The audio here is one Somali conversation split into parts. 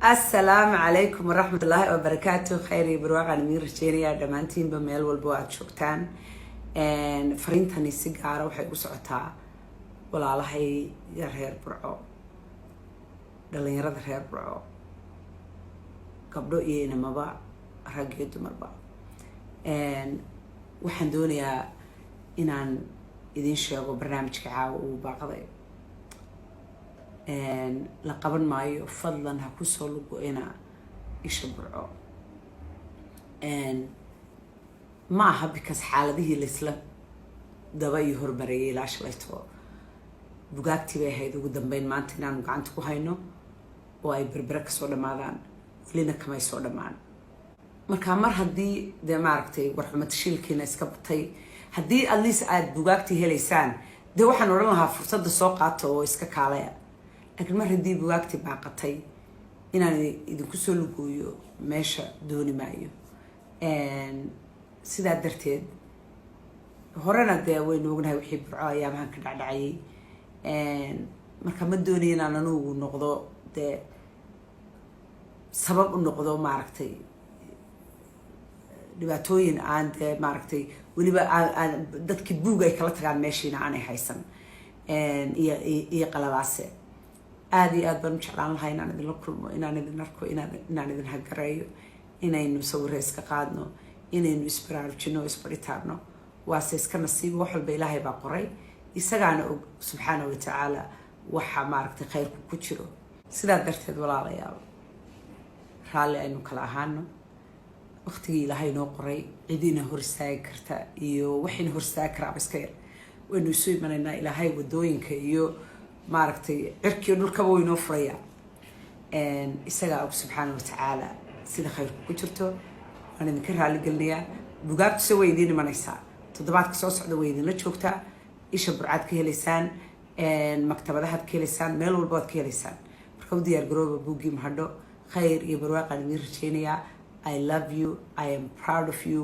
السلام عليكم ورحمة الله وبركاته. خيري برواقع نمير رجينيا دمانتين بميل والبوات شوكتان فرينتاني سيجارة وحي قسعتها ولا لهي يرهير برعو دلين يرد هير برعو قبلو إينا مبا راقيو دمربا وحن دونيا إنان إذين شاقو برنامج كعاو وباقضي لقبل مايو فضلا هكوسو لقو إنا يشبرعو معها بكس حالة دي الإسلام دبي هربري لاش ليتو بوغاكتي بي هيدو قدام بين مانتنا نقعنتكو هاينو واي بربرك سودا مادان فلينا كما يسودا مان marka mar hadii de maaragtay warxumad shilkiina iska batay hadii at least aad bugaagti heleysaan de waxaan oran lahaa fursada soo qaato oo iska kaalaya laakiin mar hadii bugaagti baaqatay inaan idinku soo lugooyo meesha dooni maayo sidaa darteed horena de waynu ognahay wixii burco ayaamahan ka dhacdhacayay marka ma doonay inaan anugu noqdo de sabab u noqdo maaragtay dhibaatooyin aan de maaragtay waliba dadkii buug ay kala tagaan meeshiina aanay haysan iyo qaladaase aad iyo aad baan u jeclaan lahaa inaan idinla kulmo inaan idin arko inaan idin hagareeyo inaynu sawirro iska qaadno inaynu isbaraarujino isbaritaarno waase iska nasiib wax walba ilaahay baa qoray isagaana og subxaanahu watacaala waxa maaragtay khayrku ku jiro sidaa darteed walaalayaal raalli aynu kala ahaano waqtigii ilaahay noo qoray cidina hor istaagi karta iyo waxayna hor istaagi karaa iska yar waynu isu imanaynaa ilaahay wadooyinka iyo maaragtay cirkiyo dhulkaba waynoo furaya isagaa og subxaanahu watacaala sida khayrku ku jirto waan idinka raali gelinayaa bugaagtuse way idiin imanaysaa toddobaadka soo socda way idinla joogtaa isha burcaad ka helaysaan maktabadahaad ka helaysaan meel walba waad ka helaysaan marka u diyaar garooba buuggii mahadho khayr iyo barwaaqaan idiin rajaynayaa I love you. I am proud of you.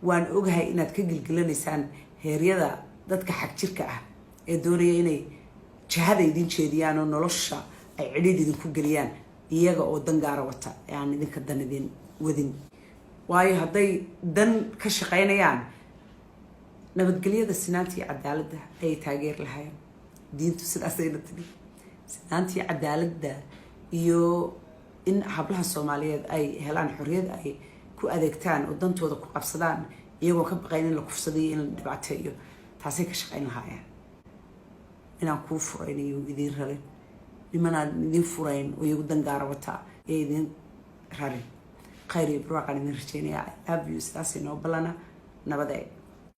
waan ogahay inaad ka gilgilanaysaan heeryada dadka xaq jirka ah ee doonaya inay jahada idin jeediyaan oo nolosha ay cidhiidh idinku geliyaan iyaga oo dan gaara wata aan idinka dan idin wadin waayo hadday dan ka shaqaynayaan nabadgelyada sinaanta iyo cadaaladda ayay taageer lahaayeen diintu sidaasayna tiri sinaanta iyo cadaaladda iyo in hablaha Soomaaliyeed ay helaan xorriyad ay ku adeegtaan oo dantooda ku qabsadaan iyagoo ka baqayn in la kufsadiyo in la dhibaateeyo taasay ka shaqayn lahaayeen inaan kuu furayn iyo idin rarin nimanaan idin furayn oo iyagu dan gaara wata ee idin rarin khayr iyo barwaaqaan idin rajaynayaa I love you sidaasay noo ballana nabadee